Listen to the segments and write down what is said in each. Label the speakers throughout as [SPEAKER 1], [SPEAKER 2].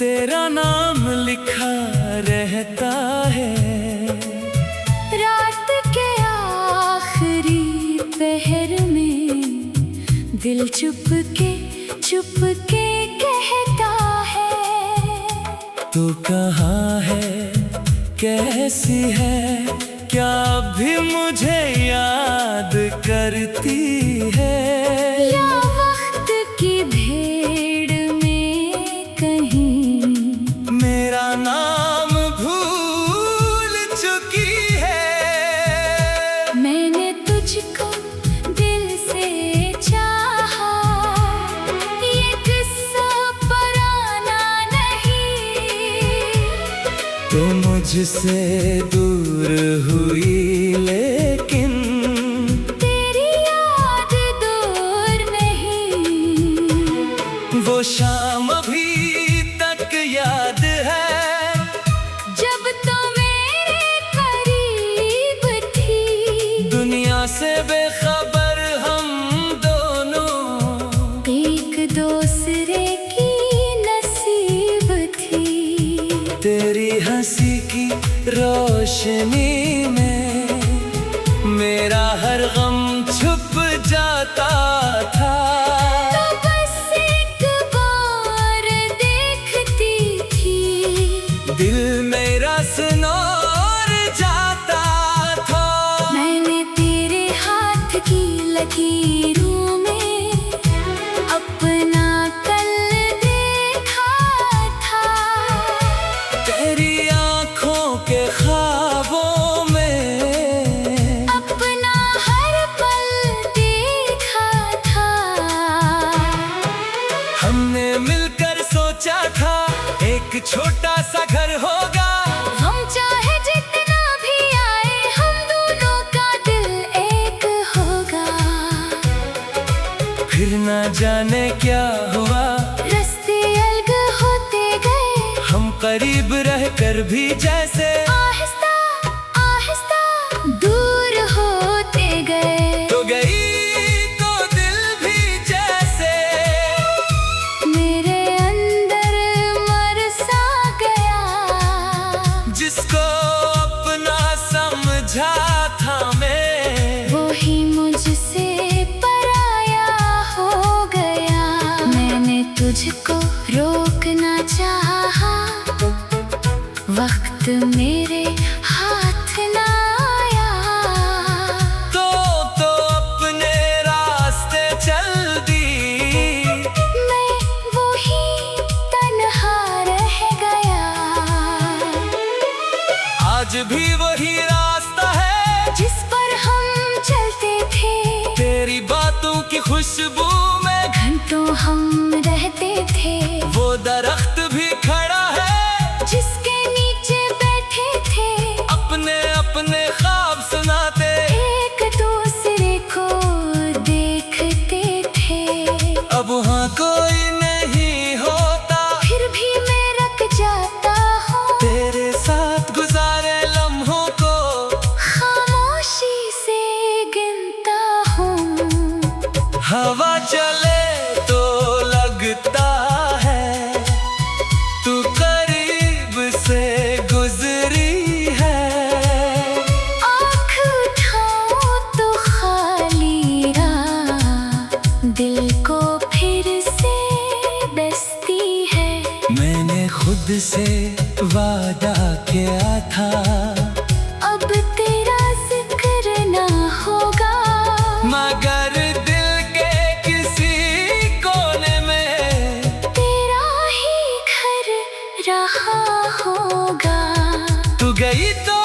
[SPEAKER 1] तेरा नाम लिखा रहता है
[SPEAKER 2] रात के आखिरी पहर में। दिल चुप के कहता है
[SPEAKER 1] तू कहाँ है, कैसी है, क्या भी मुझे याद करती है,
[SPEAKER 2] या वक्त की भीड़ में कहीं
[SPEAKER 1] मेरा नाम भूल चुकी है।
[SPEAKER 2] मैंने तुझको दिल से चाहा, ये किस्सा पुराना नहीं।
[SPEAKER 1] तू मुझसे दूर हुई लेकिन
[SPEAKER 2] तेरी याद दूर नहीं।
[SPEAKER 1] वो शाम अभी तक याद है
[SPEAKER 2] जब तो मेरे करीब थी,
[SPEAKER 1] दुनिया से बेखबर हम दोनों,
[SPEAKER 2] एक दूसरे की नसीब थी।
[SPEAKER 1] तेरी हंसी की रोशनी में मेरा हर गम छुप जाता था।
[SPEAKER 2] तो बस एक बार देखती थी,
[SPEAKER 1] दिल मेरा सुनौर जाता था।
[SPEAKER 2] मैंने तेरे हाथ की लकीरों में अपना कल देखा था।
[SPEAKER 1] तेरी आँखों के ख्वाबों में
[SPEAKER 2] अपना हर पल देखा था।
[SPEAKER 1] हमने मिलकर सोचा था एक छोटा सा घर होगा,
[SPEAKER 2] हम चाहे जितना भी आए, हम दोनों का दिल एक होगा।
[SPEAKER 1] फिर न जाने क्या हुआ,
[SPEAKER 2] रास्ते अलग होते गए,
[SPEAKER 1] हम करीब रहकर भी जैसे
[SPEAKER 2] आहिस्ता आहिस्ता दूर होते गए।
[SPEAKER 1] तो गई तो दिल भी जैसे
[SPEAKER 2] मेरे अंदर मर सा गया,
[SPEAKER 1] जिसको अपना समझा था मैं,
[SPEAKER 2] वो ही मुझसे पराया हो गया। मैंने तुझको रोकना चाहा, वक्त मेरे हाथ ना आया।
[SPEAKER 1] तो अपने रास्ते चल दी,
[SPEAKER 2] मैं वही तन्हा रह गया।
[SPEAKER 1] आज भी वही रास्ता है
[SPEAKER 2] जिस पर हम चलते थे,
[SPEAKER 1] तेरी बातों की खुशबू में
[SPEAKER 2] घंटों हम रहते थे।
[SPEAKER 1] वो दरख्त भी खड़ा है
[SPEAKER 2] जिसके नीचे बैठे थे,
[SPEAKER 1] अपने अपने ख्वाब सुनाते,
[SPEAKER 2] एक दूसरे को देखते थे।
[SPEAKER 1] अब वहाँ कोई नहीं होता,
[SPEAKER 2] फिर भी मैं रख जाता हूँ
[SPEAKER 1] तेरे साथ गुजारे लम्हों को
[SPEAKER 2] खामोशी से गिनता हूँ।
[SPEAKER 1] हवा चले तो लगता है तू करीब से गुजरी है।
[SPEAKER 2] आँख उठाऊं तो खाली राह दिल को फिर से बसती है।
[SPEAKER 1] मैंने खुद से वादा किया था
[SPEAKER 2] अब तेरा जिक्र ना होगा,
[SPEAKER 1] मगर दिल के किसी कोने में
[SPEAKER 2] तेरा ही घर रहा होगा।
[SPEAKER 1] तू गई तो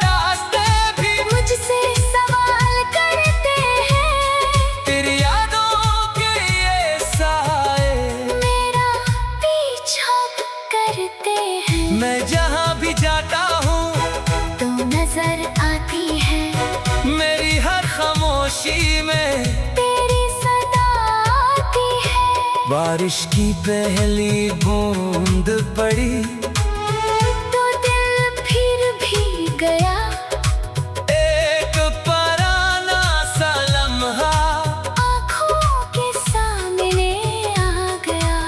[SPEAKER 1] रास्ते भी
[SPEAKER 2] मुझसे सवाल करते हैं,
[SPEAKER 1] तेरी यादों के ये साए
[SPEAKER 2] मेरा पीछा करते हैं।
[SPEAKER 1] मैं जहाँ भी जाता हूँ
[SPEAKER 2] तो नजर आती है
[SPEAKER 1] मेरी हर खामोशी में,
[SPEAKER 2] तेरी सदा आती है।
[SPEAKER 1] बारिश की पहली बूंद पड़ी
[SPEAKER 2] तो दिल फिर भी गया,
[SPEAKER 1] एक पराना सा लम्हा
[SPEAKER 2] आँखों के सामने आ गया।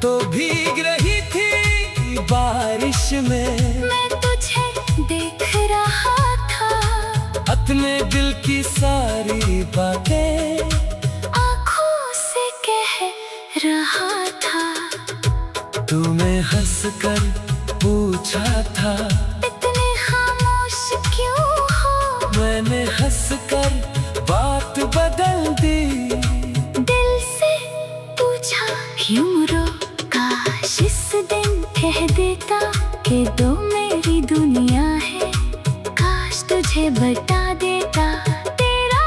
[SPEAKER 1] तो भीग रही थी बारिश में,
[SPEAKER 2] मैं तुझे देख रहा था,
[SPEAKER 1] अपने दिल की सारी बातें
[SPEAKER 2] आँखों से कह रहा था।
[SPEAKER 1] तूने हंस कर पूछा था,
[SPEAKER 2] इतने खामोश क्यों हो?
[SPEAKER 1] मैंने हंस कर बात बदल दी।
[SPEAKER 2] दिल से पूछा क्यों रो? काश इस दिन कह देता कि दो मेरी दुनिया है। काश तुझे बता देता तेरा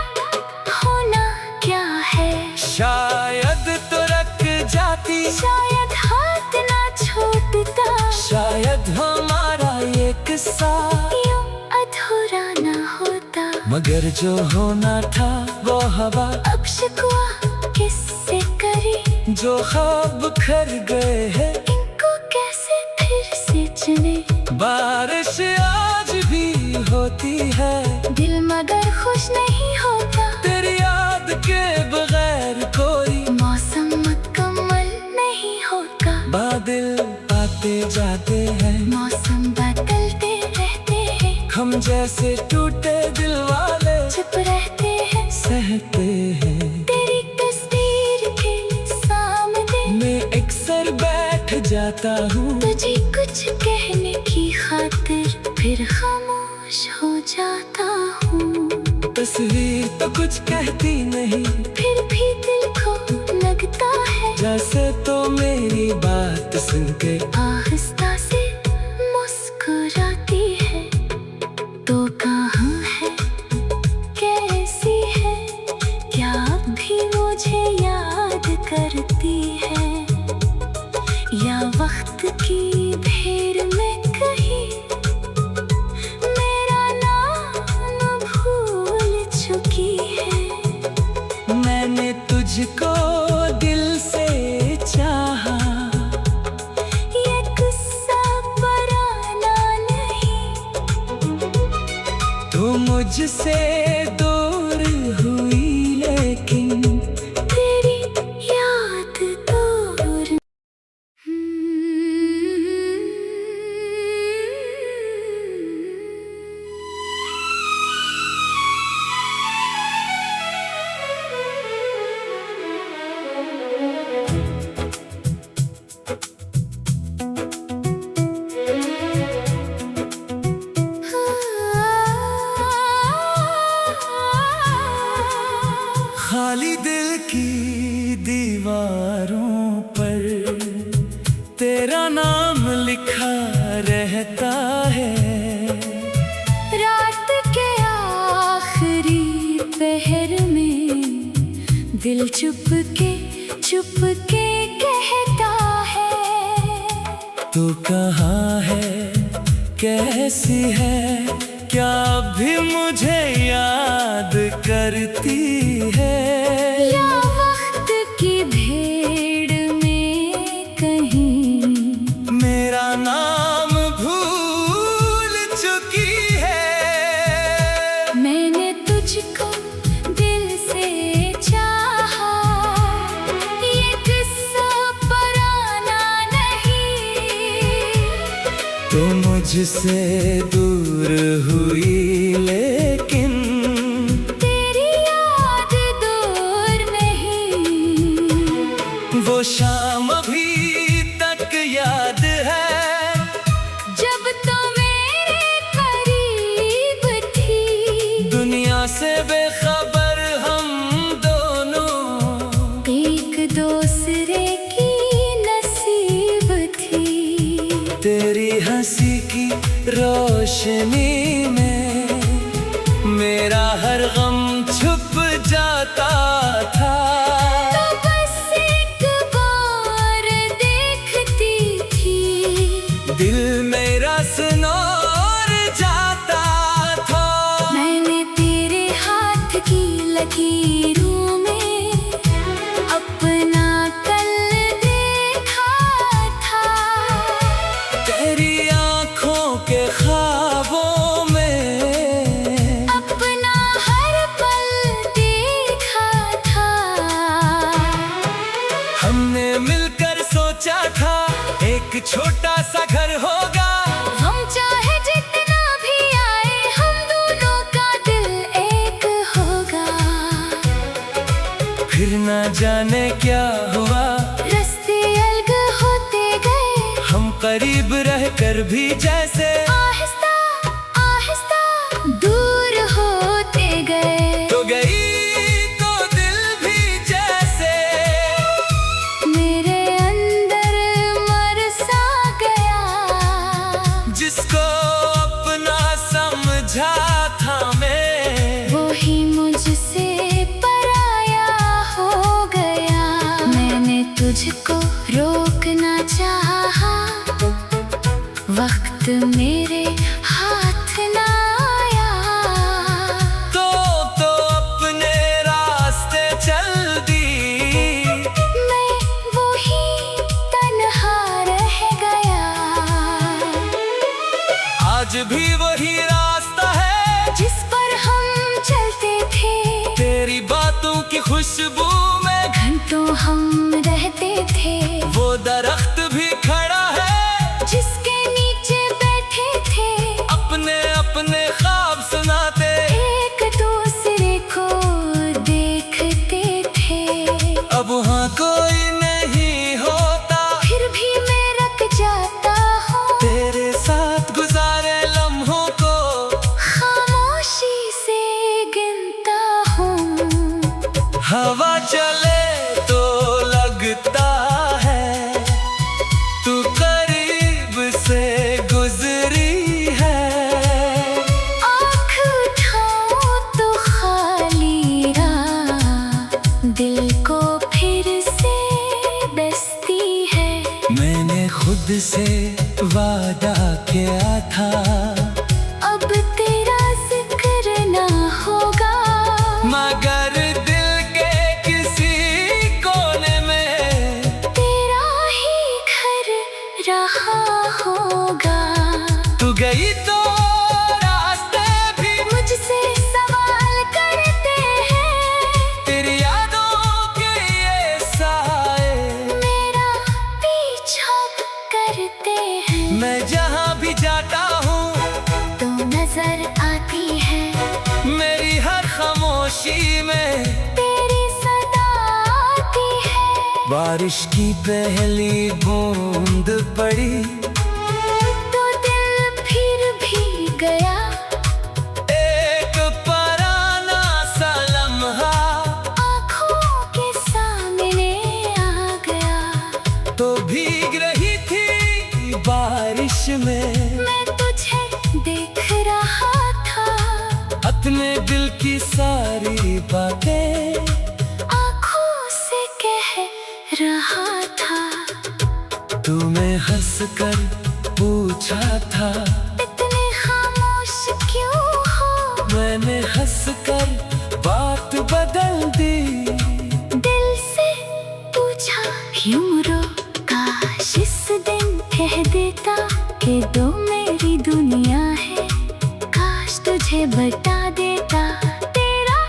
[SPEAKER 2] होना क्या है।
[SPEAKER 1] शायद तो रख जाती,
[SPEAKER 2] शायद हाथ ना छूटता,
[SPEAKER 1] शायद हमारा ये किस्सा
[SPEAKER 2] यूं अधूरा ना होता।
[SPEAKER 1] मगर जो होना था वो हवा
[SPEAKER 2] अब शिकवा किससे करी?
[SPEAKER 1] जो ख्वाब खर गए हैं
[SPEAKER 2] इनको कैसे फिर से चुने?
[SPEAKER 1] बारिश आज भी होती है,
[SPEAKER 2] दिल मगर खुश नहीं होता।
[SPEAKER 1] तेरी याद के बगैर कोई
[SPEAKER 2] मौसम मुकम्मल नहीं होता।
[SPEAKER 1] बादल आते जाते हैं,
[SPEAKER 2] मौसम बदलते रहते हैं,
[SPEAKER 1] हम जैसे टूटे दिल वाले
[SPEAKER 2] चुप रहते हैं,
[SPEAKER 1] सहते हैं।
[SPEAKER 2] तेरी तस्वीर के सामने
[SPEAKER 1] मैं अक्सर बैठ जाता हूँ,
[SPEAKER 2] तुझे कुछ कहने की खातिर फिर खामोश हो जाता हूँ।
[SPEAKER 1] तस्वीर तो कुछ कहती नहीं,
[SPEAKER 2] फिर भी दिल को लगता है
[SPEAKER 1] जैसे तो मेरी बात सुन के
[SPEAKER 2] आहिस्ता से मुस्कुराती है। तो कहाँ है, कैसी है, क्या अब भी मुझे याद करती है? या वक्त की भीड़ में कहीं मेरा नाम भूल चुकी है?
[SPEAKER 1] मैंने तुझको दिल से चाहा,
[SPEAKER 2] ये किस्सा पुराना नहीं,
[SPEAKER 1] तू मुझसे दूर हुई लेकिन
[SPEAKER 2] तेरी याद दूर।
[SPEAKER 1] खाली दिल की दीवारों पर तेरा नाम लिखा रहता है।
[SPEAKER 2] रात के आखिरी पहर में दिल चुप के कहता है।
[SPEAKER 1] तू कहाँ है, कैसी है, क्या भी मुझे याद करती है?
[SPEAKER 2] या वक्त की भीड़ में कहीं
[SPEAKER 1] मेरा नाम भूल चुकी है।
[SPEAKER 2] मैंने तुझको दिल से चाहा, ये किस्सा पुराना नहीं,
[SPEAKER 1] तो मुझसे दूर हुई लेकिन
[SPEAKER 2] तेरी याद दूर नहीं।
[SPEAKER 1] वो शाम अभी तक याद है,
[SPEAKER 2] जब तो मेरे करीब थी,
[SPEAKER 1] दुनिया से बेखबर हम दोनों
[SPEAKER 2] एक दूसरे की नसीब थी।
[SPEAKER 1] तेरी हंसी की रोशनी में मेरा हर गम छुप जाता था।
[SPEAKER 2] तो बस एक बार देखती थी,
[SPEAKER 1] दिल मेरा सुनोर जाता था।
[SPEAKER 2] मैंने तेरे हाथ की लकीरों में अपना कल देखा था।
[SPEAKER 1] तेरी आँखों के ख्वाबों में
[SPEAKER 2] अपना हर पल देखा था।
[SPEAKER 1] हमने मिलकर सोचा एक छोटा सा घर होगा।
[SPEAKER 2] हम चाहे जितना भी आए, हम दोनों का दिल एक होगा।
[SPEAKER 1] फिर ना जाने क्या हुआ,
[SPEAKER 2] रास्ते अलग होते गए।
[SPEAKER 1] हम करीब रहकर भी जैसे
[SPEAKER 2] आहिस्ता आहिस्ता दूर होते गए।
[SPEAKER 1] तो गई तो दिल भी जैसे
[SPEAKER 2] मेरे अंदर मर सा गया।
[SPEAKER 1] जिसको अपना समझा था मैं,
[SPEAKER 2] वो ही मुझसे पराया हो गया। मैंने तुझको रोकना चाहा, वक्त मेरे हाथ ना आया।
[SPEAKER 1] तो अपने रास्ते चल दी।
[SPEAKER 2] मैं वही तन्हा रह गया।
[SPEAKER 1] आज भी वही रास्ता है
[SPEAKER 2] जिस पर हम चलते थे।
[SPEAKER 1] तेरी बातों की खुशबू में
[SPEAKER 2] घंटों हम रहते थे।
[SPEAKER 1] वो दरख्त भी खड़ा है
[SPEAKER 2] जिसके नीचे बैठे थे।
[SPEAKER 1] अपने अपने ख्वाब सुनाते,
[SPEAKER 2] एक दूसरे को देखते थे।
[SPEAKER 1] अब वहाँ कोई नहीं होता,
[SPEAKER 2] फिर भी मैं रख जाता हूँ
[SPEAKER 1] तेरे साथ गुजारे लम्हों को
[SPEAKER 2] खामोशी से गिनता हूँ।
[SPEAKER 1] हवा चले तो लगता है तू करीब से गुजरी है।
[SPEAKER 2] आँख उठाऊं तो खाली राह दिल को फिर से बसती है।
[SPEAKER 1] मैंने खुद से वादा किया था,
[SPEAKER 2] अब तेरा जिक्र ना होगा।
[SPEAKER 1] मगर दिल के किसी कोने में
[SPEAKER 2] तेरा ही घर रहा होगा।
[SPEAKER 1] तू गई तो रास्ते भी
[SPEAKER 2] मुझसे सवाल करते हैं।
[SPEAKER 1] तेरी यादों के ये साए
[SPEAKER 2] मेरा पीछा करते हैं।
[SPEAKER 1] मैं जहाँ भी जाता हूँ
[SPEAKER 2] तो नजर आती है
[SPEAKER 1] मेरी हर खामोशी में।
[SPEAKER 2] तेरी सदा आती है।
[SPEAKER 1] बारिश की पहली बूंद पड़ी
[SPEAKER 2] तो दिल फिर भी गया।
[SPEAKER 1] एक पराना सा लम्हा
[SPEAKER 2] आँखों के सामने आ गया।
[SPEAKER 1] तो भीग रही थी बारिश में।
[SPEAKER 2] मैं तुझे देख रहा था,
[SPEAKER 1] अपने दिल की सारी बातें
[SPEAKER 2] आँखों से कह रहा था।
[SPEAKER 1] तूने हंस कर पूछा था,
[SPEAKER 2] इतने खामोश क्यों हो।
[SPEAKER 1] मैंने हंस कर बात बदल दी।
[SPEAKER 2] दिल से पूछा क्यों रो, काश इस दिन कह देता कि दो मेरी दुनिया है। काश तुझे बता देता तेरा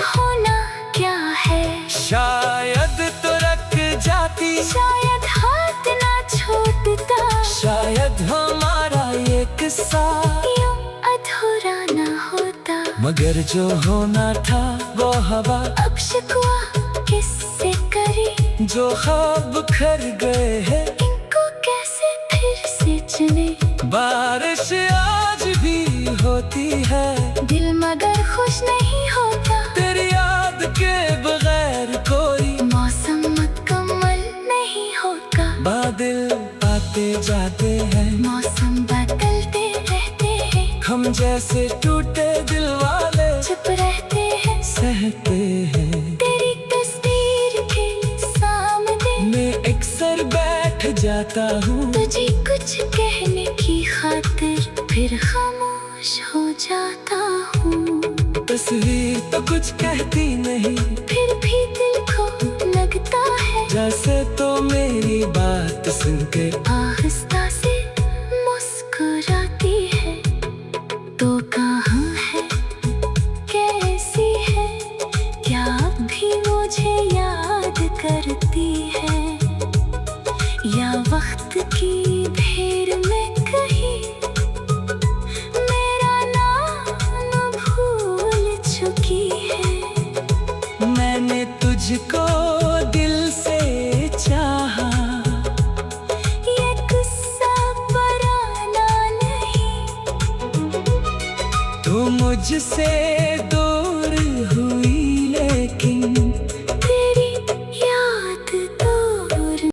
[SPEAKER 2] होना क्या है।
[SPEAKER 1] शायद तो रख जाती,
[SPEAKER 2] शायद हाथ ना छोड़ता,
[SPEAKER 1] शायद हमारा ये किस्सा
[SPEAKER 2] यूं अधूरा ना होता।
[SPEAKER 1] मगर जो होना था वो हवा,
[SPEAKER 2] अब शिकवा किससे करी।
[SPEAKER 1] जो ख्वाब खर गए हैं
[SPEAKER 2] इनको कैसे फिर से चुने।
[SPEAKER 1] बारिश आज भी होती है,
[SPEAKER 2] दिल मगर खुश नहीं होता।
[SPEAKER 1] तेरी याद के बगैर कोई
[SPEAKER 2] मौसम मुकम्मल नहीं होगा।
[SPEAKER 1] बादल आते जाते हैं,
[SPEAKER 2] मौसम बदलते रहते हैं।
[SPEAKER 1] हम जैसे टूटे दिल वाले
[SPEAKER 2] चुप रहते हैं,
[SPEAKER 1] सहते हैं।
[SPEAKER 2] तेरी तस्वीर के सामने
[SPEAKER 1] मैं अक्सर बैठ जाता हूँ,
[SPEAKER 2] तुझे कुछ कहने की खातिर फिर खामोश हो जाता हूँ।
[SPEAKER 1] तस्वीर तो कुछ कहती नहीं,
[SPEAKER 2] फिर भी दिल को लगता है
[SPEAKER 1] जैसे तो मेरी बात सुन के
[SPEAKER 2] आहिस्ता से मुस्कुराती है। तो कहाँ है, कैसी है, क्या अब भी मुझे याद करती है, या वक्त की
[SPEAKER 1] मुझसे दूर हुई लेकिन
[SPEAKER 2] तेरी याद दूर।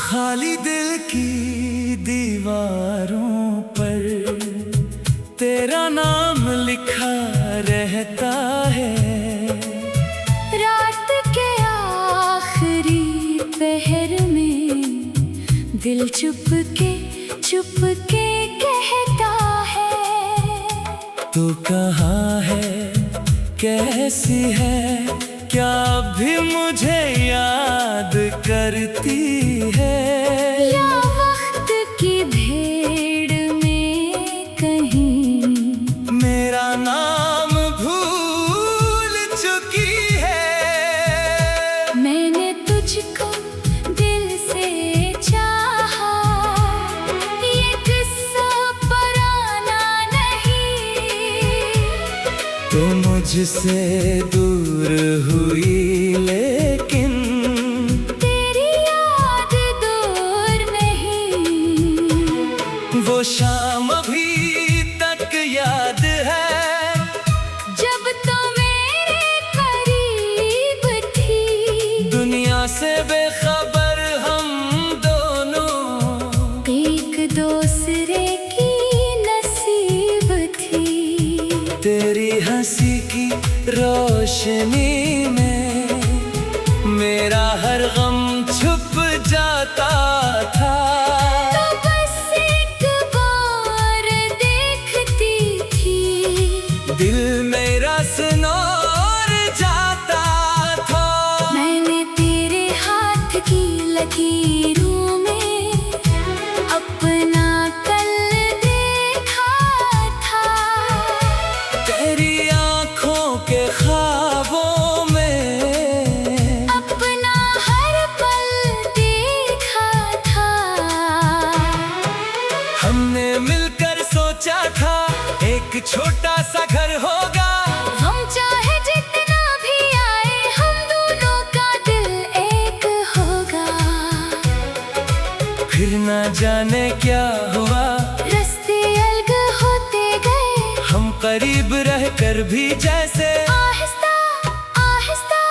[SPEAKER 1] खाली दिल की दीवारों पर तेरा नाम लिखा रहता है।
[SPEAKER 2] रात के आखिरी पहर में दिल चुप के कहता है,
[SPEAKER 1] तू कहाँ है, कैसी है, क्या भी मुझे याद करती है।
[SPEAKER 2] या वक्त की भीड़ में कहीं
[SPEAKER 1] मेरा नाम भूल चुकी है।
[SPEAKER 2] मैंने तुझको दिल से चाहा, ये किस्सा पुराना नहीं।
[SPEAKER 1] तो मुझसे दूर हुई लेकिन
[SPEAKER 2] तेरी याद दूर नहीं।
[SPEAKER 1] वो शाम अभी तक याद है,
[SPEAKER 2] जब तो मेरे करीब थी,
[SPEAKER 1] दुनिया से बेखबर हम दोनों
[SPEAKER 2] एक दूसरे की नसीब थी।
[SPEAKER 1] तेरी हंसी की रोशनी में मेरा हर गम छुप जाता था।
[SPEAKER 2] तो बस एक बार देखती थी,
[SPEAKER 1] दिल मेरा सुनौर जाता था।
[SPEAKER 2] मैंने तेरे हाथ की लकीरों में अपना कल देखा था।
[SPEAKER 1] तेरी आँखों के ख्वाबों में
[SPEAKER 2] अपना हर पल देखा था।
[SPEAKER 1] हमने मिलकर सोचा था एक छोटा सा घर होगा।
[SPEAKER 2] हम चाहे जितना भी आए, हम दोनों का दिल एक होगा।
[SPEAKER 1] फिर ना जाने क्या हुआ,
[SPEAKER 2] रास्ते अलग होते गए,
[SPEAKER 1] हम करीब रहकर भी जैसे
[SPEAKER 2] आहिस्ता आहिस्ता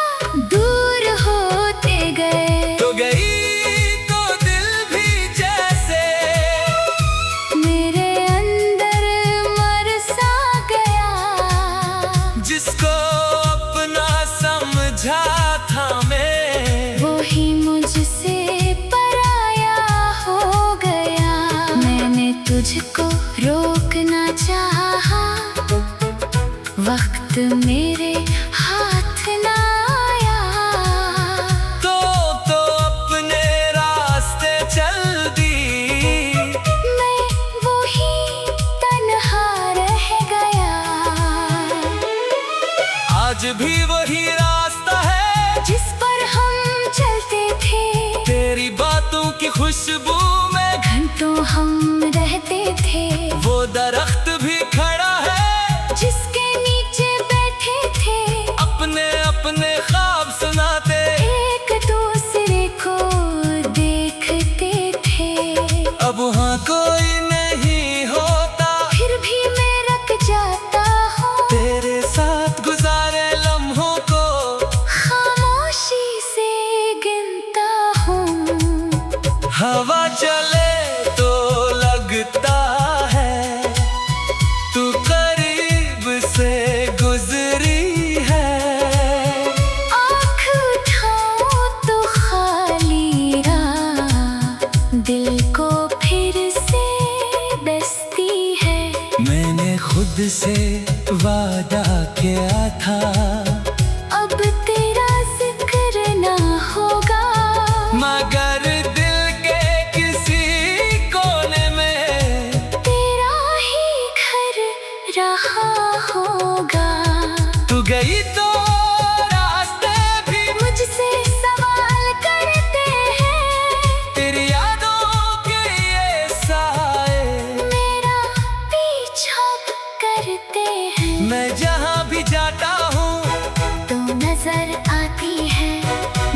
[SPEAKER 2] दूर होते गए।
[SPEAKER 1] तो गई तो दिल भी जैसे
[SPEAKER 2] मेरे अंदर मर सा गया,
[SPEAKER 1] जिसको अपना समझा था मैं,
[SPEAKER 2] वो ही मुझसे पराया हो गया। मैंने तुझको रोकना चाहा, वक्त मेरे हाथ ना आया।
[SPEAKER 1] तो अपने रास्ते चल दी।
[SPEAKER 2] मैं वही तन्हा रह गया।
[SPEAKER 1] आज भी वही रास्ता है
[SPEAKER 2] जिस पर हम चलते थे,
[SPEAKER 1] तेरी बातों की खुशबू में
[SPEAKER 2] घंटों हम रहते थे।
[SPEAKER 1] वो दरख्त भी खड़ा है
[SPEAKER 2] जिसके नीचे बैठे थे,
[SPEAKER 1] अपने अपने ख्वाब सुनाते,
[SPEAKER 2] एक दूसरे को देखते थे।
[SPEAKER 1] अब वहाँ कोई नहीं होता,
[SPEAKER 2] फिर भी मैं रख जाता हूँ
[SPEAKER 1] तेरे साथ गुजारे लम्हों को
[SPEAKER 2] खामोशी से गिनता हूँ।
[SPEAKER 1] हवा चले तो लगता है तू करीब से गुजरी है।
[SPEAKER 2] आँख उठाऊं तो खाली राह दिल को फिर से डसती है।
[SPEAKER 1] मैंने खुद से वादा किया था
[SPEAKER 2] अब तेरा जिक्र ना होगा,
[SPEAKER 1] मगर दिल के किसी कोने में
[SPEAKER 2] तेरा ही घर रहा होगा।
[SPEAKER 1] तू गई तो रास्ते भी
[SPEAKER 2] मुझसे करते हैं।
[SPEAKER 1] मैं जहाँ भी जाता हूँ
[SPEAKER 2] तो नजर आती है,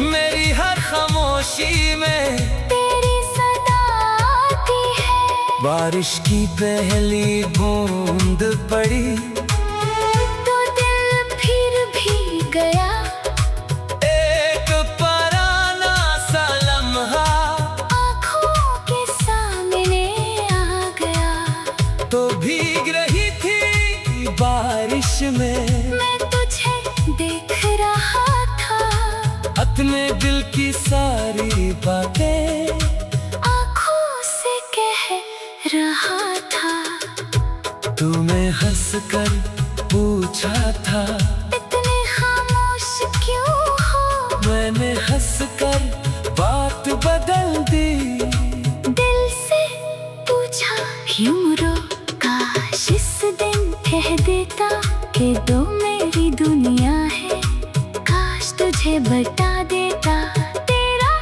[SPEAKER 1] मेरी हर खामोशी में
[SPEAKER 2] तेरी सदा आती है।
[SPEAKER 1] बारिश की पहली बूंद पड़ी
[SPEAKER 2] तो दिल फिर भी गया,
[SPEAKER 1] एक पराना सा लम्हा
[SPEAKER 2] आँखों के सामने आ गया।
[SPEAKER 1] तो भीग रही थी बारिश में,
[SPEAKER 2] मैं तुझे देख रहा था,
[SPEAKER 1] अपने दिल की सारी बातें
[SPEAKER 2] आँखों से कह रहा था।
[SPEAKER 1] तुम्हें हंसकर पूछा था,
[SPEAKER 2] इतने खामोश क्यों हो?
[SPEAKER 1] मैंने हंसकर बात बदल दी।
[SPEAKER 2] दिल से पूछा क्यों रो, काश इस दिन कह देता कि दो मेरी दुनिया है। काश तुझे बता देता तेरा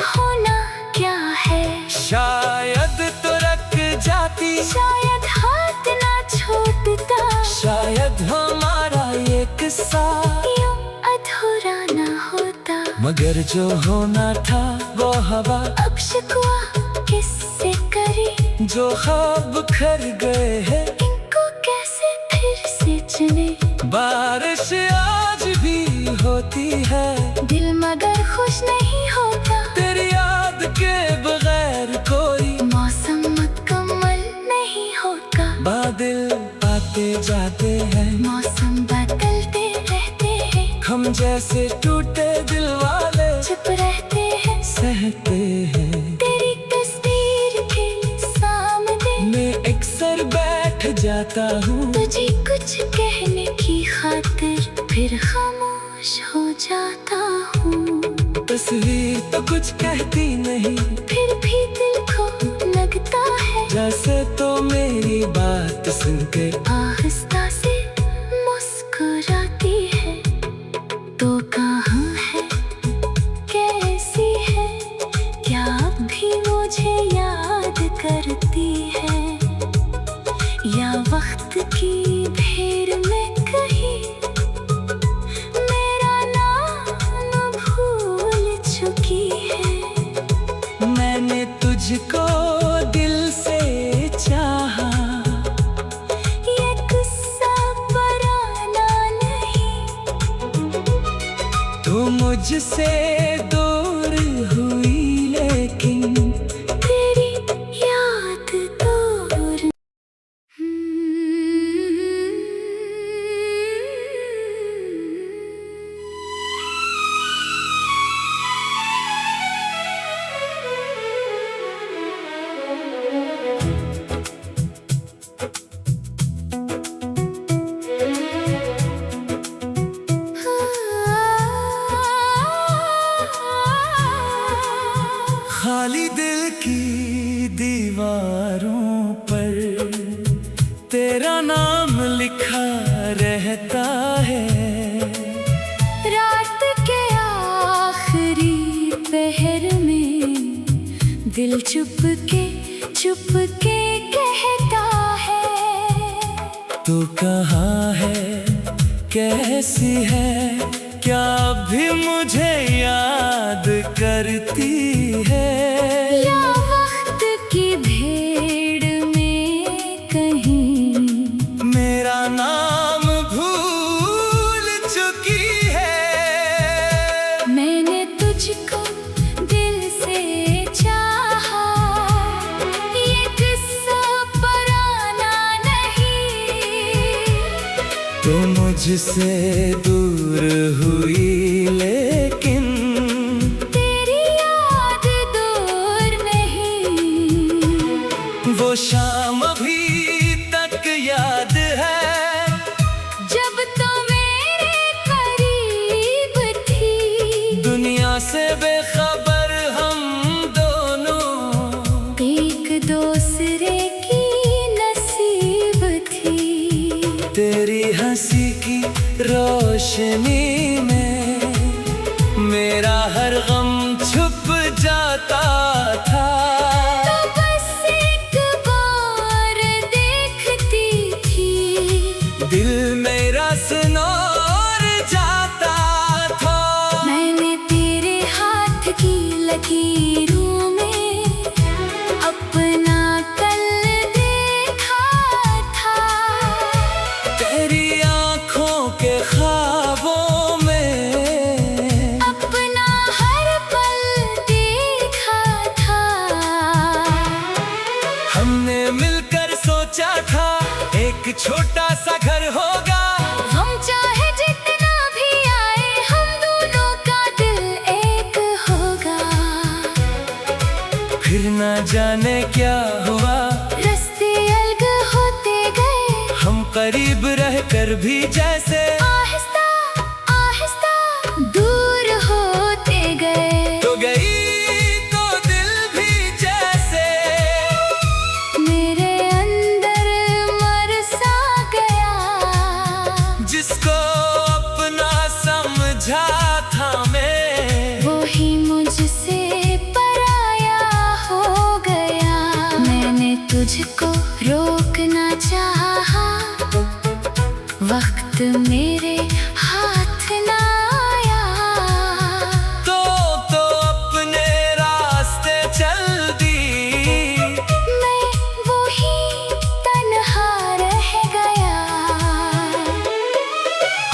[SPEAKER 2] होना क्या है।
[SPEAKER 1] शायद तो रख जाती,
[SPEAKER 2] शायद हाथ ना छोड़ता,
[SPEAKER 1] शायद हमारा ये किस्सा
[SPEAKER 2] यूं अधूरा ना होता।
[SPEAKER 1] मगर जो होना था वो हवा,
[SPEAKER 2] अब शिकवा किससे करी,
[SPEAKER 1] जो ख्वाब खर गए हैं
[SPEAKER 2] इनको कैसे फिर से चुने।
[SPEAKER 1] बारिश आज भी होती है,
[SPEAKER 2] दिल मगर खुश नहीं होता,
[SPEAKER 1] तेरी याद के बगैर कोई
[SPEAKER 2] मौसम मुकम्मल नहीं होता।
[SPEAKER 1] बादल आते जाते हैं,
[SPEAKER 2] मौसम बदलते रहते हैं,
[SPEAKER 1] हम जैसे टूटे दिल वाले
[SPEAKER 2] चुप रहते हैं,
[SPEAKER 1] सहते हैं।
[SPEAKER 2] तेरी तस्वीर के सामने
[SPEAKER 1] मैं अक्सर बैठ जाता हूँ,
[SPEAKER 2] तुझे कुछ कहने की खातिर फिर खामोश हो जाता हूँ।
[SPEAKER 1] तस्वीर तो कुछ कहती नहीं,
[SPEAKER 2] फिर भी दिल को लगता है
[SPEAKER 1] जैसे तो मेरी बात सुनकर
[SPEAKER 2] आहिस्ता से मुस्कुराती है। तो कहाँ है, कैसी है, क्या अब भी मुझे याद करती है, या वक्त की भीड़ में कहीं मेरा नाम भूल चुकी है।
[SPEAKER 1] मैंने तुझको दिल से चाहा,
[SPEAKER 2] ये किस्सा पुराना नहीं,
[SPEAKER 1] तू मुझसे दूर हुई लेकिन
[SPEAKER 2] तेरी याद दूर।
[SPEAKER 1] खाली दिल की दीवारों पर तेरा नाम लिखा रहता है।
[SPEAKER 2] रात के आखिरी पहर में दिल चुप के कहता है।
[SPEAKER 1] तू कहाँ है, कैसी है, क्या भी मुझे याद करती है,
[SPEAKER 2] या वक्त की भीड़ में कहीं
[SPEAKER 1] मेरा नाम भूल चुकी है।
[SPEAKER 2] मैंने तुझको दिल से चाहा, ये किस्सा पुराना नहीं,
[SPEAKER 1] तू मुझसे दूर हुई लेकिन
[SPEAKER 2] तेरी याद दूर नहीं।
[SPEAKER 1] वो शाम अभी तक याद है,
[SPEAKER 2] जब तो मेरे करीब थी,
[SPEAKER 1] दुनिया से बेखबर हम दोनों
[SPEAKER 2] एक दूसरे की नसीब थी।
[SPEAKER 1] तेरी हंसी की रोशनी में मेरा हर गम छुप जाता था।
[SPEAKER 2] तो बस एक बार देखती थी,
[SPEAKER 1] दिल मेरा सुनोर जाता था।
[SPEAKER 2] मैंने तेरे हाथ की लकीरों में अपना कल देखा था।
[SPEAKER 1] तेरी आँखों के ख्वाबों में
[SPEAKER 2] अपना हर पल देखा था।
[SPEAKER 1] हमने मिलकर सोचा था एक छोटा सा घर होगा।
[SPEAKER 2] हम चाहे जितना भी आए, हम दोनों का दिल एक होगा।
[SPEAKER 1] फिर ना जाने क्या हुआ,
[SPEAKER 2] रास्ते अलग होते गए।
[SPEAKER 1] हम करीब रहकर भी जैसे
[SPEAKER 2] आहिस्ता आहिस्ता दूर होते गए।
[SPEAKER 1] तो गई तो दिल भी जैसे
[SPEAKER 2] मेरे अंदर मर सा गया।
[SPEAKER 1] जिसको अपना समझा था मैं,
[SPEAKER 2] वो ही मुझसे पराया हो गया। मैंने तुझको रोकना चाहा, वक्त मेरे हाथ ना आया।
[SPEAKER 1] तो अपने रास्ते चल दी।
[SPEAKER 2] मैं वही तन्हा रह गया।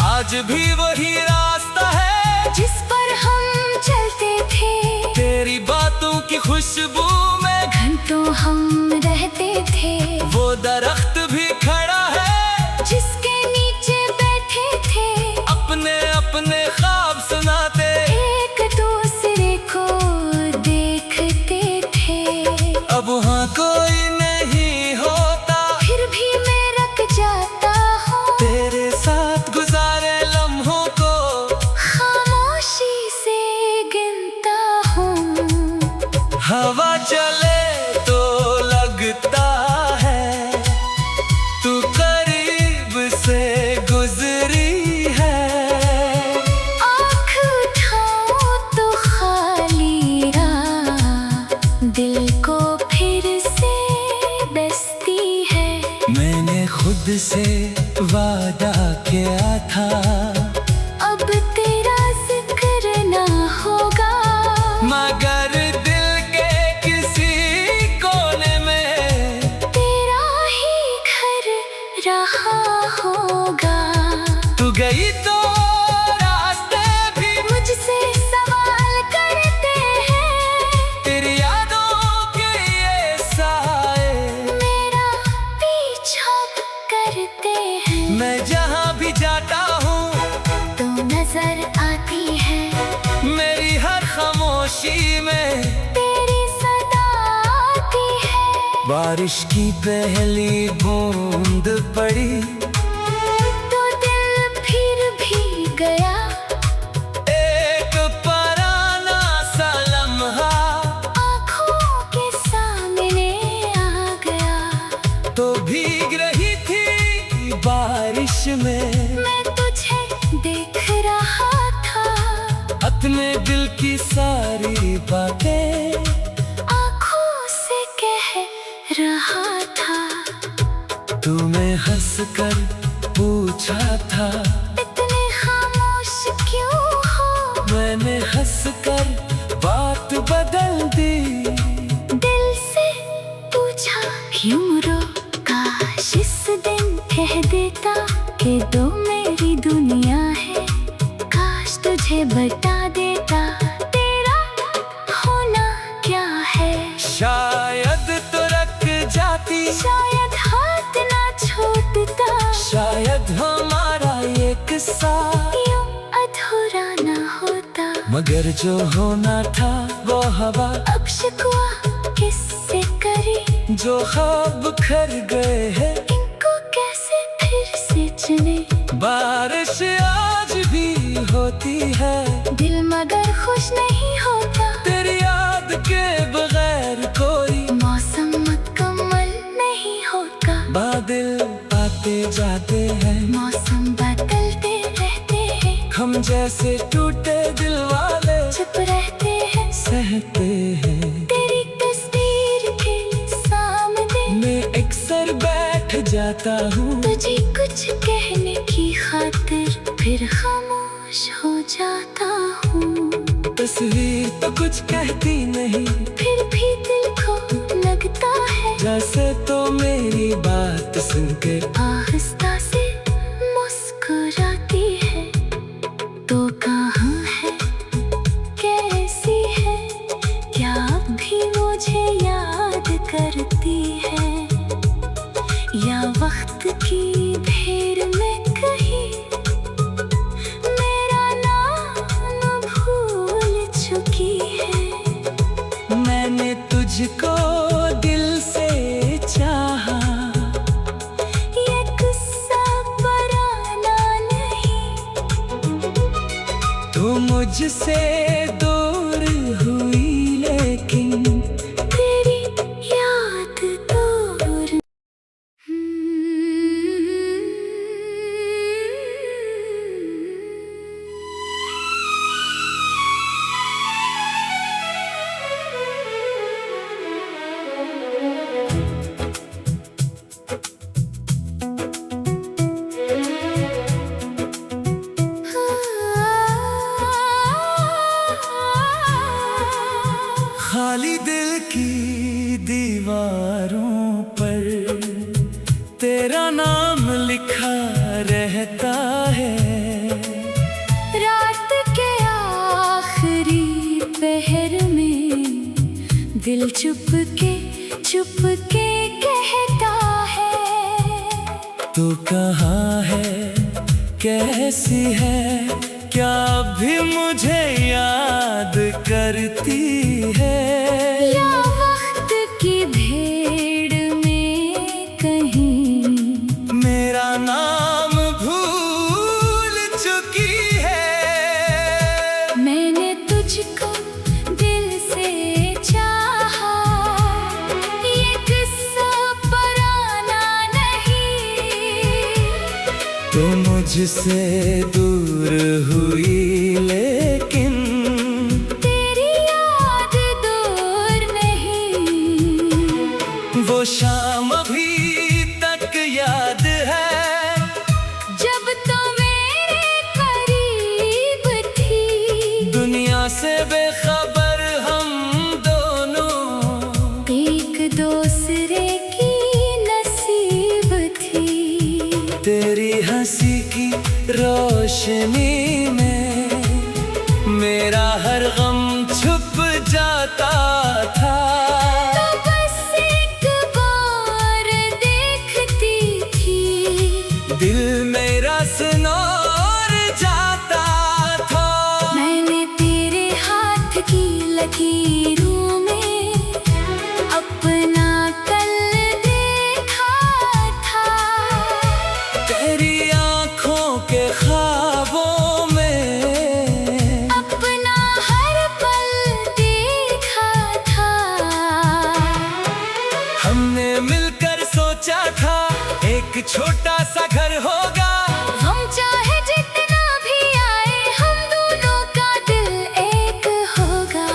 [SPEAKER 1] आज भी वही रास्ता है
[SPEAKER 2] जिस पर हम चलते थे।
[SPEAKER 1] तेरी बातों की खुशबू में
[SPEAKER 2] घंटों हम रहते थे।
[SPEAKER 1] वो दरख्त भी खड़ा है
[SPEAKER 2] जिसके नीचे बैठे थे।
[SPEAKER 1] अपने अपने ख्वाब सुनाते
[SPEAKER 2] एक दूसरे को देखते थे।
[SPEAKER 1] अब वहाँ कोई नहीं होता,
[SPEAKER 2] फिर भी मैं रख जाता हूँ
[SPEAKER 1] तेरे साथ गुजारे लम्हों को
[SPEAKER 2] खामोशी से गिनता हूँ।
[SPEAKER 1] हवा चले तो लगता है तू करीब से गुजरी है।
[SPEAKER 2] आँख उठाऊं तो खाली राह दिल को फिर से बसती है।
[SPEAKER 1] मैंने खुद से वादा किया था
[SPEAKER 2] अब तेरा जिक्र ना होगा।
[SPEAKER 1] मगर दिल के किसी कोने में
[SPEAKER 2] तेरा ही घर रहा होगा।
[SPEAKER 1] तू गई तो रास्ते भी
[SPEAKER 2] मुझसे सवाल करते हैं।
[SPEAKER 1] तेरी यादों के ये साए
[SPEAKER 2] मेरा पीछा करते हैं।
[SPEAKER 1] मैं जहाँ भी जाता हूँ
[SPEAKER 2] तो नजर आती है
[SPEAKER 1] मेरी हर खामोशी में।
[SPEAKER 2] तेरी सदा आती है।
[SPEAKER 1] बारिश की पहली बूंद पड़ी
[SPEAKER 2] तो दिल फिर भी गया।
[SPEAKER 1] एक पराना सा लम्हा
[SPEAKER 2] आँखों के सामने आ गया।
[SPEAKER 1] तो भीग रही थी बारिश में।
[SPEAKER 2] मैं तुझे देख रहा था।
[SPEAKER 1] अपने दिल की सारी बातें
[SPEAKER 2] आँखों से कह रहा था।
[SPEAKER 1] तुम्हें हंस कर पूछा था
[SPEAKER 2] इतने खामोश क्यों हो।
[SPEAKER 1] मैंने हंस कर बात बदल दी।
[SPEAKER 2] दिल से पूछा क्यों रोका। इस दिन कह देता कि दो मेरी दुनिया है। काश तुझे बता देता तेरा होना क्या है।
[SPEAKER 1] शायद तो रख जाती,
[SPEAKER 2] शायद हाथ ना छूटता।
[SPEAKER 1] शायद हमारा ये किस्सा
[SPEAKER 2] यूं अधूरा ना होता।
[SPEAKER 1] मगर जो होना था वो हवा
[SPEAKER 2] अब शिकवा किससे करी।
[SPEAKER 1] जो ख्वाब खर गए हैं
[SPEAKER 2] इनको कैसे फिर से चुने।
[SPEAKER 1] बारिश आज भी होती है
[SPEAKER 2] दिल मगर खुश नहीं होता।
[SPEAKER 1] तेरी याद के बगैर कोई
[SPEAKER 2] मौसम मुकम्मल नहीं होता।
[SPEAKER 1] बादल आते जाते हैं,
[SPEAKER 2] मौसम बदलते रहते हैं।
[SPEAKER 1] हम जैसे टूटे दिल वाले
[SPEAKER 2] चुप रहते हैं।
[SPEAKER 1] सहते हैं।
[SPEAKER 2] तेरी तस्वीर के सामने
[SPEAKER 1] मैं अक्सर बैठ जाता हूँ
[SPEAKER 2] तुझे कुछ कहने फिर खामोश हो जाता हूँ।
[SPEAKER 1] तस्वीर तो कुछ कहती नहीं,
[SPEAKER 2] फिर भी दिल को लगता है
[SPEAKER 1] जैसे तो मेरी बात सुन के
[SPEAKER 2] आहिस्ता से मुस्कुराती है। तो कहाँ है, कैसी है, क्या अब भी मुझे याद करती है, या वक्त की भीड़ में कहीं मेरा नाम भूल चुकी है।
[SPEAKER 1] मैंने तुझको दिल से चाहा,
[SPEAKER 2] ये किस्सा पुराना नहीं,
[SPEAKER 1] तू मुझसे दूर हुई लेकिन
[SPEAKER 2] तेरी याद दूर।
[SPEAKER 1] खाली दिल की दीवारों पर तेरा नाम लिखा रहता है।
[SPEAKER 2] रात के आखिरी पहर में दिल चुप के कहता है,
[SPEAKER 1] तू कहाँ है, कैसी है, क्या भी मुझे याद करती है,
[SPEAKER 2] या वक्त की भीड़ में कहीं
[SPEAKER 1] मेरा नाम भूल चुकी है।
[SPEAKER 2] मैंने तुझको दिल से चाहा, ये किस्सा पुराना नहीं,
[SPEAKER 1] तू मुझसे दूर हुई लेकिन
[SPEAKER 2] तेरी याद दूर नहीं।
[SPEAKER 1] वो शाम अभी तक याद है,
[SPEAKER 2] जब तो मेरे करीब थी,
[SPEAKER 1] दुनिया से बेखबर हम दोनों
[SPEAKER 2] एक दूसरे की नसीब थी।
[SPEAKER 1] तेरी हंसी की रोशनी में मेरा हर गम छुप जाता था।
[SPEAKER 2] तो बस एक बार देखती थी,
[SPEAKER 1] दिल मेरा सुनौर जाता था।
[SPEAKER 2] मैंने तेरे हाथ की लकीरों में अपना कल देखा था,
[SPEAKER 1] तेरी आँखों के ख्वाबों में
[SPEAKER 2] अपना हर पल देखा था।
[SPEAKER 1] हमने मिलकर सोचा था एक छोटा सा घर होगा,
[SPEAKER 2] हम चाहे जितना भी आए, हम दोनों का दिल एक होगा।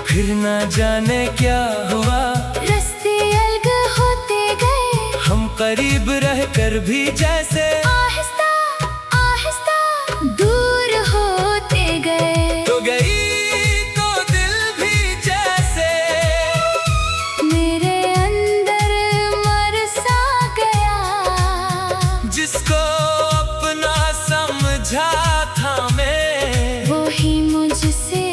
[SPEAKER 1] फिर ना जाने क्या हुआ,
[SPEAKER 2] रास्ते अलग होते गए,
[SPEAKER 1] हम करीब रहकर भी जैसे
[SPEAKER 2] आहिस्ता आहिस्ता दूर होते गए।
[SPEAKER 1] तो गई तो दिल भी जैसे
[SPEAKER 2] मेरे अंदर मर सा गया,
[SPEAKER 1] जिसको अपना समझा था मैं,
[SPEAKER 2] वो ही मुझसे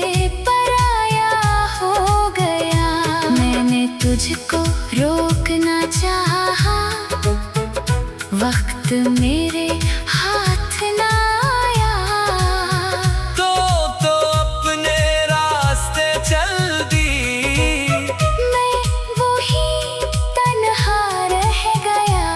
[SPEAKER 2] पराया हो गया। मैंने तुझको रोकना चाहा, वक्त मेरे हाथ ना आया,
[SPEAKER 1] तो अपने रास्ते चल दी।
[SPEAKER 2] मैं वही तन्हा रह गया।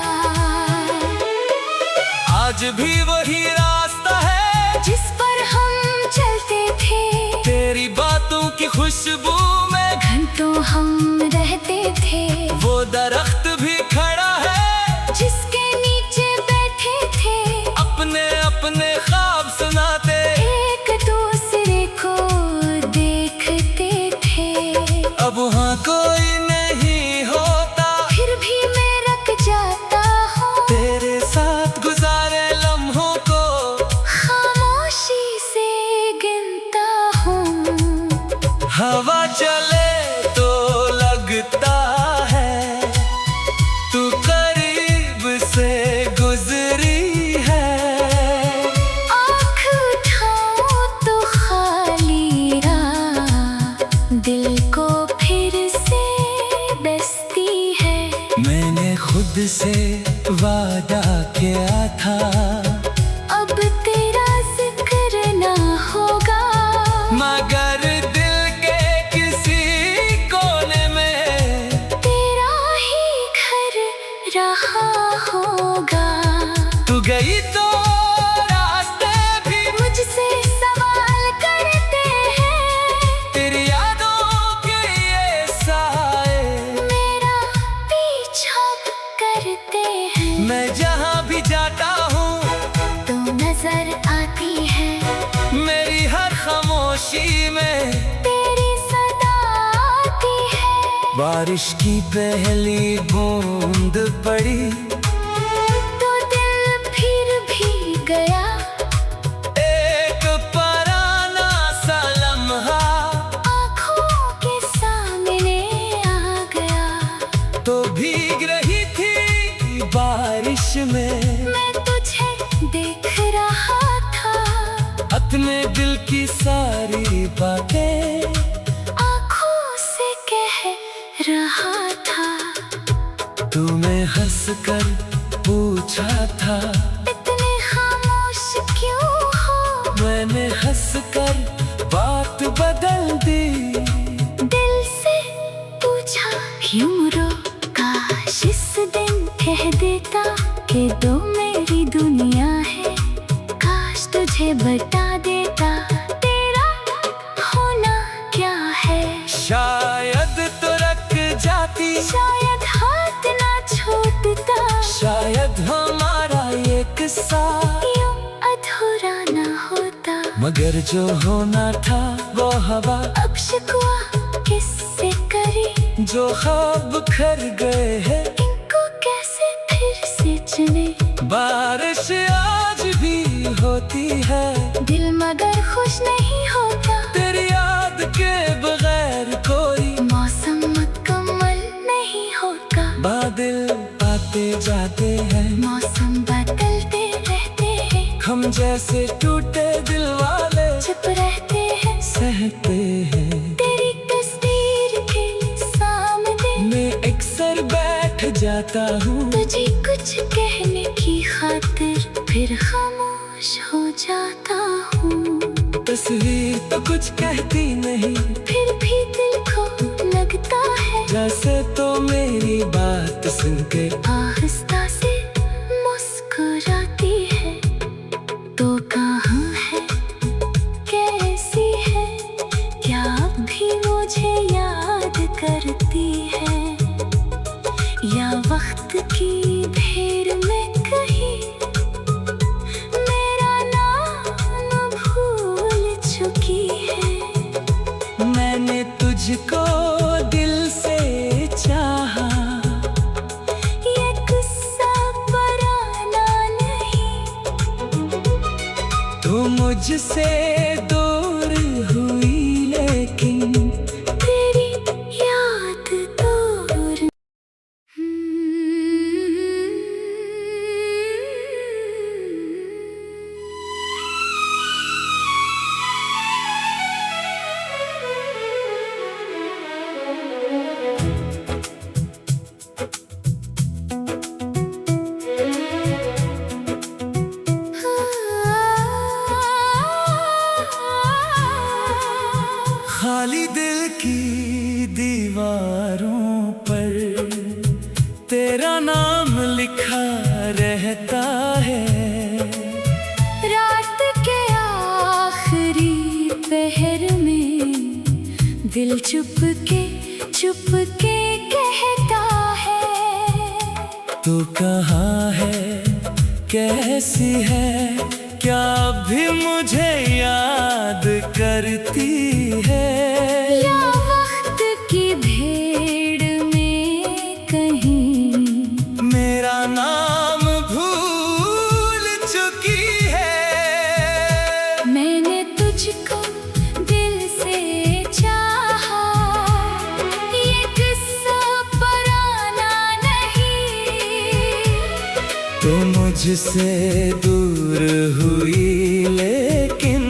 [SPEAKER 1] आज भी वही रास्ता है
[SPEAKER 2] जिस पर हम चलते थे,
[SPEAKER 1] तेरी बातों की खुशबू में
[SPEAKER 2] घंटों हम रहते थे।
[SPEAKER 1] वो दरख्त भी खड़ा है
[SPEAKER 2] जिसके नीचे बैठे थे,
[SPEAKER 1] अपने अपने ख्वाब सुनाते,
[SPEAKER 2] एक दूसरे को देखते थे।
[SPEAKER 1] अब वहाँ कोई नहीं होता,
[SPEAKER 2] फिर भी मैं रख जाता हूँ
[SPEAKER 1] तेरे साथ गुजारे लम्हों वादा किया था,
[SPEAKER 2] अब तेरा जिक्र ना होगा,
[SPEAKER 1] मगर दिल के किसी कोने में
[SPEAKER 2] तेरा ही घर रहा होगा।
[SPEAKER 1] तू गई तो रास्ते भी
[SPEAKER 2] मुझसे सवाल करते हैं,
[SPEAKER 1] तेरी यादों के ये साए
[SPEAKER 2] मेरा पीछा करते हैं।
[SPEAKER 1] मैं जहाँ भी जाता हूँ
[SPEAKER 2] तो नजर आती है,
[SPEAKER 1] मेरी हर खामोशी में
[SPEAKER 2] तेरी सदा आती है।
[SPEAKER 1] बारिश की पहली बूंद पड़ी
[SPEAKER 2] तो दिल फिर भी गया,
[SPEAKER 1] एक पराना सा लम्हा
[SPEAKER 2] आँखों के सामने आ गया।
[SPEAKER 1] तो भीग रही थी बारिश में,
[SPEAKER 2] मैं तुझे देख रहा था,
[SPEAKER 1] अपने दिल की सारी बातें
[SPEAKER 2] आँखों से कह रहा था।
[SPEAKER 1] तूने हंस कर पूछा था,
[SPEAKER 2] इतने खामोश क्यों हो,
[SPEAKER 1] मैंने हंस कर बात बदल दी।
[SPEAKER 2] दिल से पूछा क्यों रोका, इस दिन कह देता कि दो मेरी दुनिया है, काश तुझे बता देता तेरा होना क्या है।
[SPEAKER 1] शायद तो रख जाती,
[SPEAKER 2] शायद हाथ ना छूटता,
[SPEAKER 1] शायद हमारा ये किस्सा
[SPEAKER 2] यूं अधूरा ना होता,
[SPEAKER 1] मगर जो होना था वो हवा,
[SPEAKER 2] अब शिकवा किससे करी,
[SPEAKER 1] जो ख्वाब खर गए हैं
[SPEAKER 2] इनको कैसे फिर से चुने।
[SPEAKER 1] बारिश आज भी होती है,
[SPEAKER 2] दिल मगर खुश नहीं होता,
[SPEAKER 1] तेरी याद के बगैर कोई
[SPEAKER 2] मौसम मुकम्मल नहीं होगा।
[SPEAKER 1] बादल आते जाते हैं,
[SPEAKER 2] मौसम बदलते रहते हैं,
[SPEAKER 1] हम जैसे टूटे दिल वाले
[SPEAKER 2] चुप रहते हैं,
[SPEAKER 1] सहते हैं।
[SPEAKER 2] तेरी तस्वीर के सामने
[SPEAKER 1] मैं अक्सर बैठ जाता हूँ,
[SPEAKER 2] तुझे कुछ कहने की खातिर फिर खामोश हो जाता हूँ।
[SPEAKER 1] तस्वीर तो कुछ कहती नहीं,
[SPEAKER 2] फिर भी दिल को लगता है
[SPEAKER 1] जैसे तो मेरी बात सुन के
[SPEAKER 2] आहिस्ता से मुस्कुराती है। तो कहाँ है, कैसी है, क्या अब भी मुझे याद करती है, या वक्त की भीड़ में कहीं मेरा नाम भूल चुकी है।
[SPEAKER 1] मैंने तुझको दिल से चाहा,
[SPEAKER 2] ये किस्सा पुराना नहीं,
[SPEAKER 1] तू मुझसे दूर हुई लेकिन
[SPEAKER 2] तेरी याद दूर।
[SPEAKER 1] खाली दिल की दीवारों पर तेरा नाम लिखा रहता है,
[SPEAKER 2] रात के आखिरी पहर में दिल चुप के कहता है।
[SPEAKER 1] तू कहाँ है, कैसी है, क्या भी मुझे याद करती है,
[SPEAKER 2] या वक्त की भीड़ में कहीं
[SPEAKER 1] मेरा नाम भूल चुकी है।
[SPEAKER 2] मैंने तुझको दिल से चाहा, ये किस्सा पुराना नहीं,
[SPEAKER 1] तो मुझसे दूर हुई लेकिन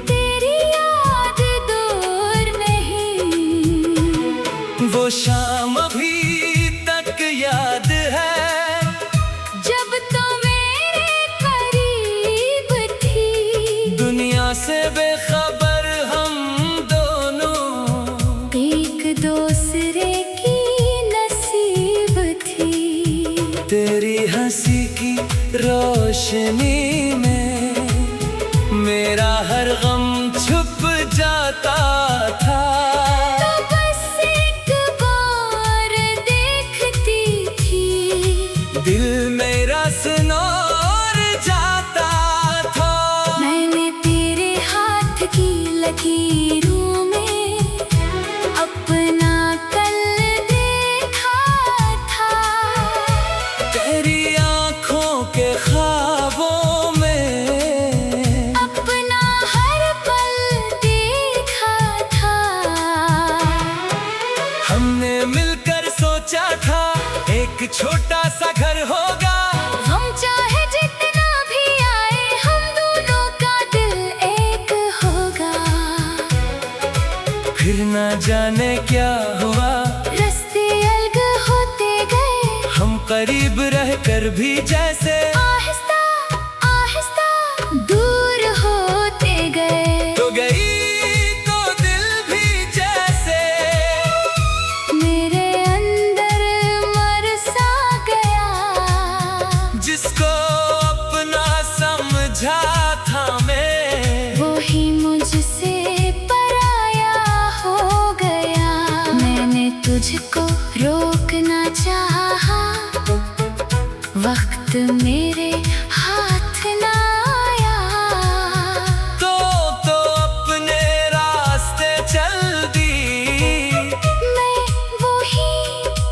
[SPEAKER 2] तेरी याद दूर नहीं।
[SPEAKER 1] वो शाम अभी तक याद है, उसी की रोशनी में मेरा हर गम छुप जाता था।
[SPEAKER 2] तो बस एक बार देखती थी,
[SPEAKER 1] दिल मेरा सुनोर जाता था।
[SPEAKER 2] मैंने तेरे हाथ की लकीरों में अपना कल देखा था।
[SPEAKER 1] तेरी आँखों के ख्वाबों में
[SPEAKER 2] अपना हर पल देखा था।
[SPEAKER 1] हमने मिलकर सोचा था एक छोटा सा घर होगा।
[SPEAKER 2] हम चाहे जितना भी आए, हम दोनों का दिल एक होगा।
[SPEAKER 1] फिर ना जाने क्या हुआ,
[SPEAKER 2] रास्ते अलग होते गए,
[SPEAKER 1] हम करीब रहकर भी जैसे
[SPEAKER 2] आहिस्ता आहिस्ता दूर होते गए।
[SPEAKER 1] तो गई तो दिल भी जैसे
[SPEAKER 2] मेरे अंदर मर सा गया,
[SPEAKER 1] जिसको अपना समझा था मैं,
[SPEAKER 2] वो ही मुझसे पराया हो गया। मैंने तुझको रोकना चाहा, वक्त मेरे हाथ ना आया।
[SPEAKER 1] तो अपने रास्ते चल दी।
[SPEAKER 2] मैं वही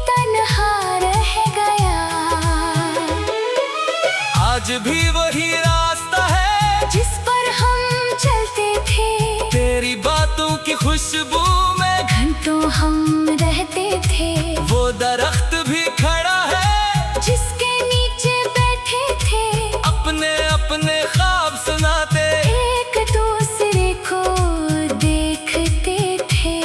[SPEAKER 2] तन्हा रह गया।
[SPEAKER 1] आज भी वही रास्ता है
[SPEAKER 2] जिस पर हम चलते थे,
[SPEAKER 1] तेरी बातों की खुशबू में
[SPEAKER 2] घंटों हम रहते थे।
[SPEAKER 1] वो दरख्त भी खड़ा है
[SPEAKER 2] जिसके नीचे बैठे थे,
[SPEAKER 1] अपने अपने ख्वाब सुनाते।
[SPEAKER 2] एक दूसरे को देखते थे।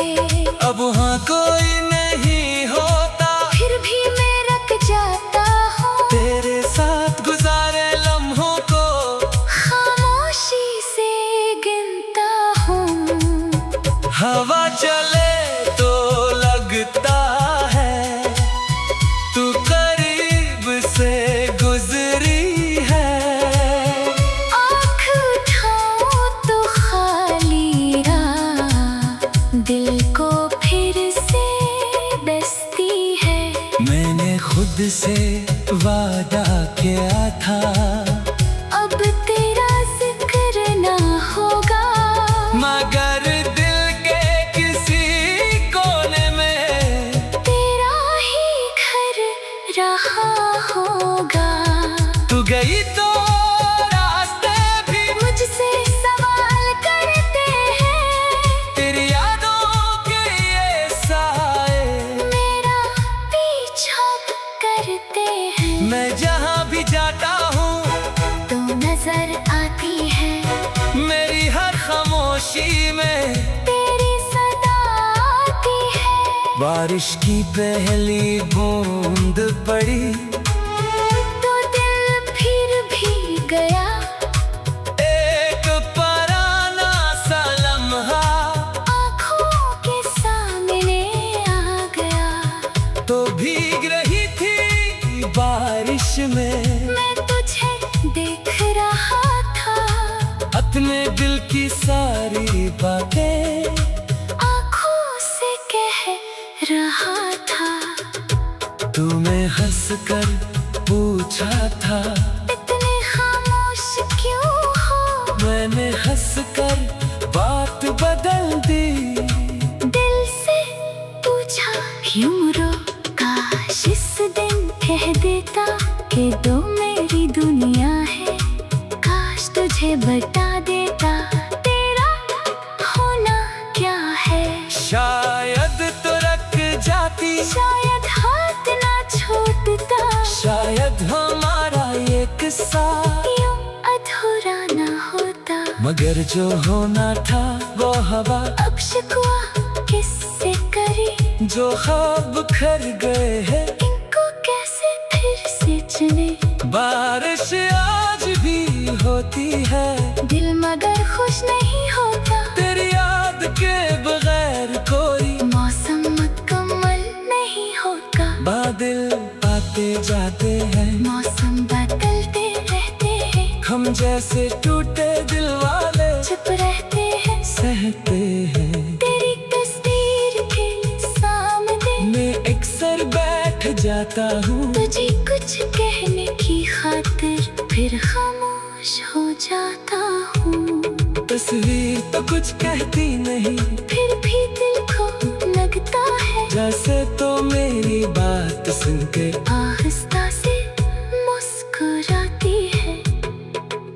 [SPEAKER 1] अब वहाँ कोई नहीं होता,
[SPEAKER 2] फिर भी मैं रख जाता हूँ
[SPEAKER 1] तेरे साथ गुजारे लम्हों को
[SPEAKER 2] खामोशी से गिनता हूँ।
[SPEAKER 1] हवा चले तो लगता है तू करीब से गुजरी है।
[SPEAKER 2] आँख उठाऊं तो खाली राह दिल को फिर से डसती है।
[SPEAKER 1] मैंने खुद से वादा किया था
[SPEAKER 2] अब तेरा जिक्र ना होगा,
[SPEAKER 1] मगर दिल के किसी कोने में
[SPEAKER 2] तेरा ही घर रहा होगा।
[SPEAKER 1] तू गई तो रास्ते भी
[SPEAKER 2] मुझसे सवाल करते हैं,
[SPEAKER 1] तेरी यादों के ये साए
[SPEAKER 2] मेरा पीछा करते हैं।
[SPEAKER 1] मैं जहाँ भी जाता हूँ
[SPEAKER 2] तो नजर आती है
[SPEAKER 1] मेरी हर खामोशी में
[SPEAKER 2] तेरी सदा आती है।
[SPEAKER 1] बारिश की पहली बूंद पड़ी
[SPEAKER 2] तो दिल फिर भी गया,
[SPEAKER 1] एक पराना सा लम्हा
[SPEAKER 2] आँखों के सामने आ गया।
[SPEAKER 1] तो भीग रही थी बारिश में
[SPEAKER 2] मैं तुझे देख रहा था,
[SPEAKER 1] अपने दिल की सारी बातें
[SPEAKER 2] आँखों से कह रहा था।
[SPEAKER 1] तूने हंस कर पूछा था
[SPEAKER 2] इतने खामोश क्यों हो,
[SPEAKER 1] मैंने हंस कर बात बदल दी।
[SPEAKER 2] दिल से पूछा क्यों रो, काश इस दिन कह देता कि दो मेरी दुनिया है। काश तुझे बता देता तेरा होना क्या है।
[SPEAKER 1] शायद तो रख जाती,
[SPEAKER 2] शायद हाथ ना छूटता,
[SPEAKER 1] शायद हमारा ये किस्सा
[SPEAKER 2] यूं अधूरा ना होता।
[SPEAKER 1] मगर जो होना था वो हवा
[SPEAKER 2] अब शिकवा किससे करी,
[SPEAKER 1] जो ख्वाब खर गए हैं
[SPEAKER 2] इनको कैसे फिर से चुने।
[SPEAKER 1] बारिश आज भी होती है,
[SPEAKER 2] दिल मगर खुश नहीं होता,
[SPEAKER 1] तेरी याद के बगैर कोई
[SPEAKER 2] मौसम मुकम्मल नहीं होता।
[SPEAKER 1] बादल आते जाते हैं,
[SPEAKER 2] मौसम
[SPEAKER 1] जैसे टूटे दिल वाले
[SPEAKER 2] चुप रहते हैं,
[SPEAKER 1] सहते हैं।
[SPEAKER 2] तेरी तस्वीर के सामने
[SPEAKER 1] मैं अक्सर बैठ जाता हूँ,
[SPEAKER 2] तुझे कुछ कहने की खातिर फिर खामोश हो जाता हूँ।
[SPEAKER 1] तस्वीर तो कुछ कहती नहीं,
[SPEAKER 2] फिर भी दिल को लगता है
[SPEAKER 1] जैसे तो मेरी बात सुन के
[SPEAKER 2] आहिस्ता से मुस्कुराती है।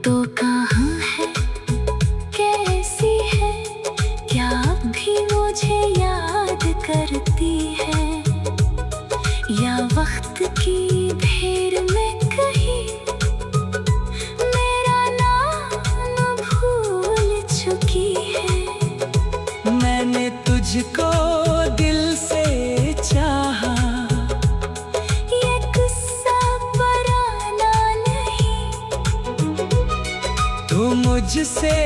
[SPEAKER 2] तो कहाँ है, कैसी है, क्या अब भी मुझे याद करती है, या वक्त की भीड़ में कहीं मेरा नाम भूल चुकी है।
[SPEAKER 1] मैंने तुझको दिल से चाहा,
[SPEAKER 2] ये गुस्सा पुराना नहीं,
[SPEAKER 1] तो मुझसे